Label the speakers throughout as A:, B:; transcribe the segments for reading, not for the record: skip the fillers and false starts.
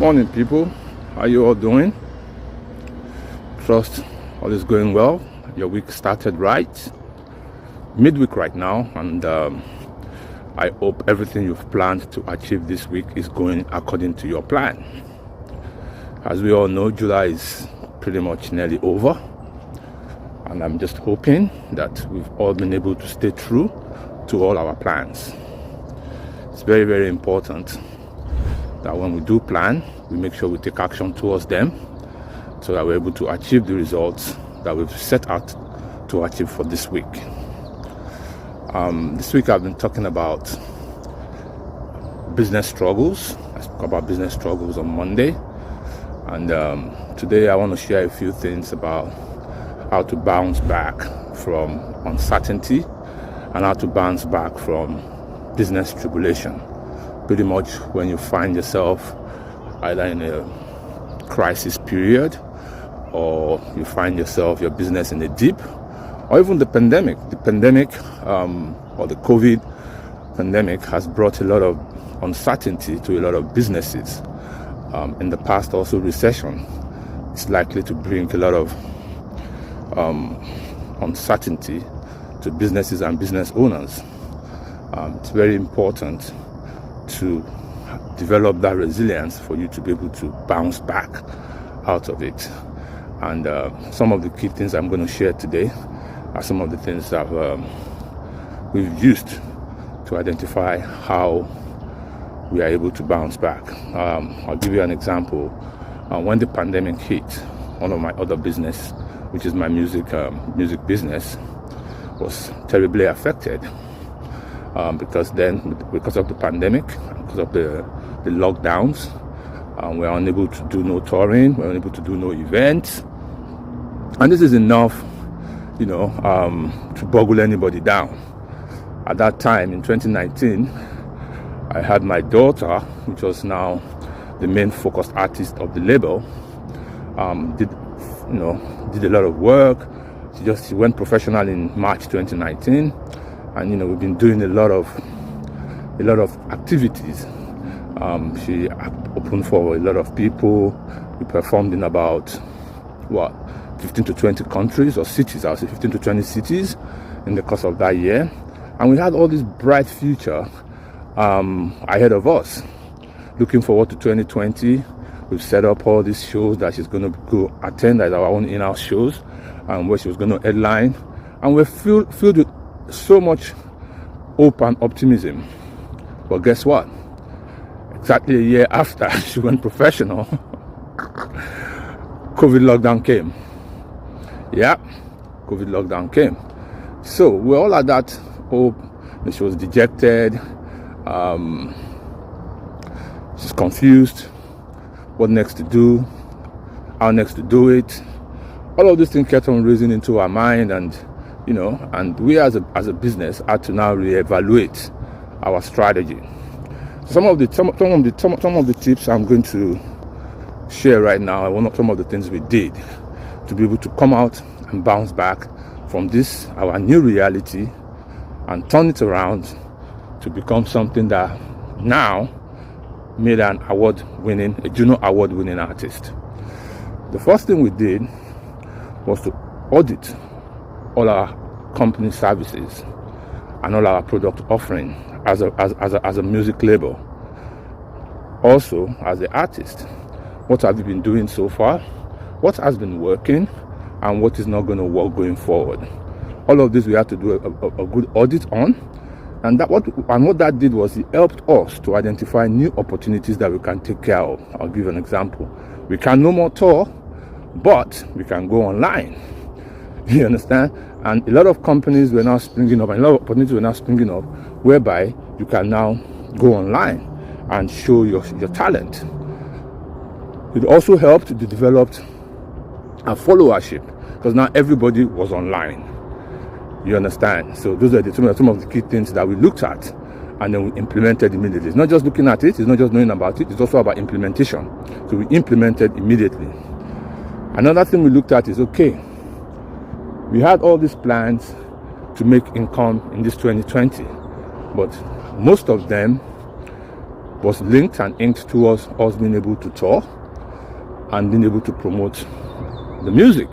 A: Morning, people. How you all doing? Trust all is going well. Your week started right. Midweek right now, and I hope everything you've planned to achieve this week is going according to your plan. As we all know, July is pretty much nearly over, and I'm just hoping that we've all been able to stay true to all our plans. It's very, very important that when we do plan, we make sure we take action towards them so that we're able to achieve the results that we've set out to achieve for this week. This week I've been talking about business struggles. I spoke about business struggles on Monday, and today I want to share a few things about how to bounce back from uncertainty and how to bounce back from business tribulation. Pretty much when you find yourself either in a crisis period, or you find yourself, your business in a dip, or even the pandemic. The pandemic or the COVID pandemic has brought a lot of uncertainty to a lot of businesses. In the past, also recession is likely to bring a lot of uncertainty to businesses and business owners. It's very important to develop that resilience for you to be able to bounce back out of it. And some of the key things I'm going to share today are some of the things that we've used to identify how we are able to bounce back. I'll give you an example. When the pandemic hit, one of my other business, which is my music business, was terribly affected. Because of the pandemic, because of the lockdowns, we're unable to do no touring, we're unable to do no events, and this is enough, to boggle anybody down. At that time in 2019, I had my daughter, which was now the main focused artist of the label. Did a lot of work. She went professional in March 2019. And we've been doing a lot of activities. She opened for a lot of people. We performed in about 15 to 20 countries or cities. I would say 15 to 20 cities in the course of that year. And we had all this bright future ahead of us. Looking forward to 2020, we've set up all these shows that she's going to go attend as our own in-house shows, where she was going to headline. And we're filled with so much hope and optimism. But guess what? Exactly a year after she went professional, COVID lockdown came. Yeah, COVID lockdown came. So we're all at that hope. She was dejected. She's confused. What next to do? How next to do it? All of these things kept on raising into our mind, and we as a business had to now reevaluate our strategy. Some of the tips I'm going to share right now are some of the things we did to be able to come out and bounce back from this, our new reality, and turn it around to become something that now made a Juno Award winning artist. The first thing we did was to audit all our company services and all our product offering as a music label. Also, as an artist, what have you been doing so far? What has been working, and what is not going to work going forward? All of this we had to do a good audit on, and what that did was it helped us to identify new opportunities that we can take care of. I'll give you an example. We can no more tour, but we can go online. You understand? And a lot of companies were now springing up, and a lot of opportunities were now springing up, whereby you can now go online and show your talent. It also helped to develop a followership, because now everybody was online. You understand? So those are some of the key things that we looked at, and then we implemented immediately. It's not just looking at it, it's not just knowing about it, it's also about implementation. So we implemented immediately. Another thing we looked at is, we had all these plans to make income in this 2020, but most of them was linked and inked towards us being able to tour and being able to promote the music.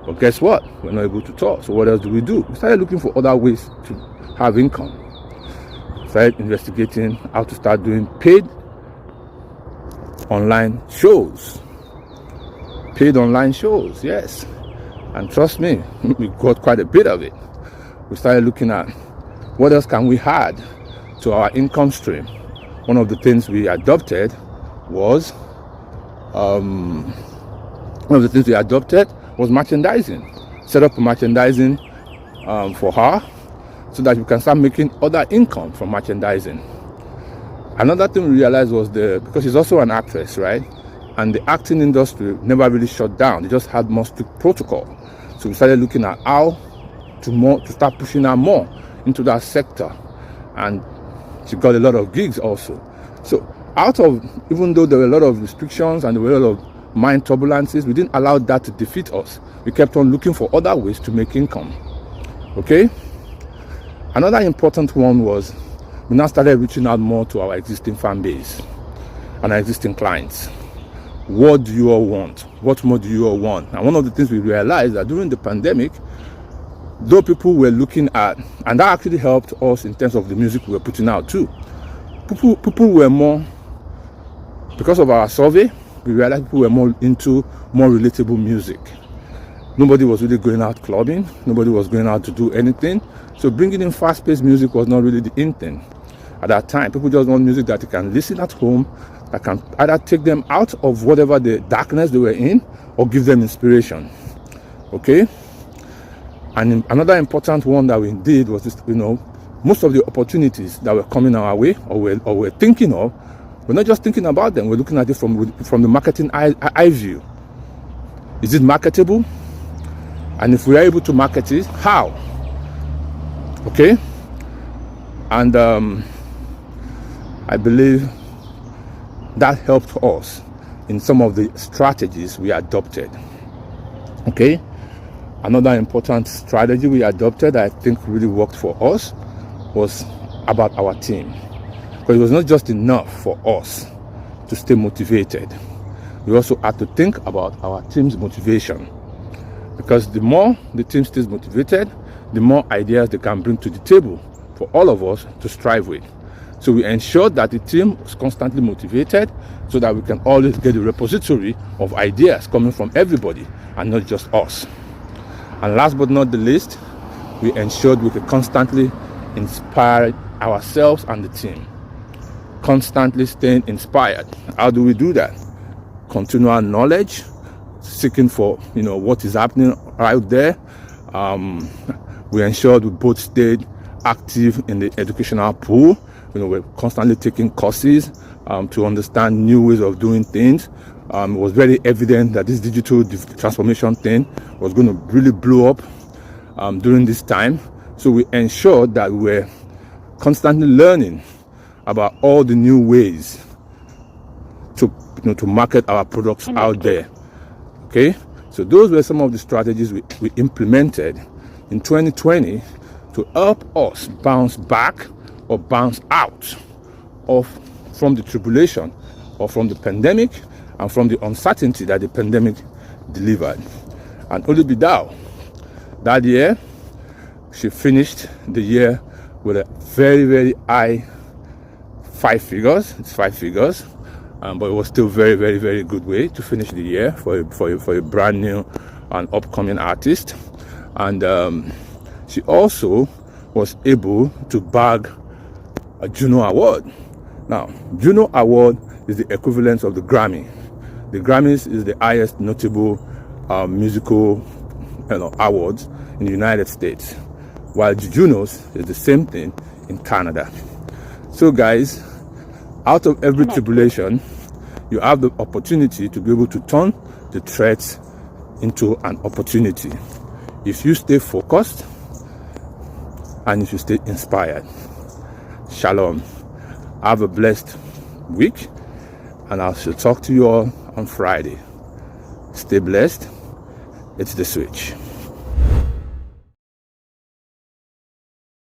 A: But guess what? We're not able to tour. So what else do? We started looking for other ways to have income. Started investigating how to start doing paid online shows. Paid online shows, yes. And trust me, we got quite a bit of it. We started looking at what else can we add to our income stream. One of the things we adopted was merchandising. Set up merchandising for her so that you can start making other income from merchandising. Another thing we realized was because she's also an actress, right? And the acting industry never really shut down. They just had more strict protocol. So we started looking at how to start pushing her more into that sector. And she got a lot of gigs also. So even though there were a lot of restrictions and there were a lot of mind turbulences, we didn't allow that to defeat us. We kept on looking for other ways to make income. Okay? Another important one was we now started reaching out more to our existing fan base and our existing clients. What do you all want? What more do you all want? And one of the things we realized that during the pandemic, though people were looking at, and that actually helped us in terms of the music we were putting out too. People were more, because of our survey, we realized people were more into more relatable music. Nobody was really going out clubbing. Nobody was going out to do anything. So bringing in fast-paced music was not really the in thing at that time. People just want music that they can listen at home, that can either take them out of whatever the darkness they were in or give them inspiration. Okay? And another important one that we did was this, most of the opportunities that were coming our way or we're thinking of, we're not just thinking about them, we're looking at it from the marketing eye view. Is it marketable? And if we are able to market it, how? Okay? And I believe that helped us in some of the strategies we adopted. Okay? Another important strategy we adopted that I think really worked for us was about our team. Because it was not just enough for us to stay motivated. We also had to think about our team's motivation. Because the more the team stays motivated, the more ideas they can bring to the table for all of us to strive with. So we ensured that the team was constantly motivated so that we can always get a repository of ideas coming from everybody and not just us. And last but not the least, we ensured we could constantly inspire ourselves and the team. Constantly staying inspired. How do we do that? Continual knowledge, seeking for what is happening out there. We ensured we both stayed active in the educational pool. We're constantly taking courses to understand new ways of doing things. It was very evident that this digital transformation thing was going to really blow up during this time. So we ensured that we were constantly learning about all the new ways to market our products out there. Okay, so those were some of the strategies we implemented in 2020 to help us bounce back or bounce out from the tribulation or from the pandemic and from the uncertainty that the pandemic delivered. And only be thou, that year, she finished the year with a very, very high 5 figures. It's 5 figures. But it was still very, very, very good way to finish the year for a brand new and upcoming artist. And she also was able to bag a Juno Award. Now, Juno Award is the equivalent of the Grammy. The Grammys is the highest notable musical awards in the United States, while the Junos is the same thing in Canada. So guys, out of every tribulation, you have the opportunity to be able to turn the threats into an opportunity. If you stay focused and if you stay inspired. Shalom. Have a blessed week, and I shall talk to you all on Friday. Stay blessed. It's The Switch.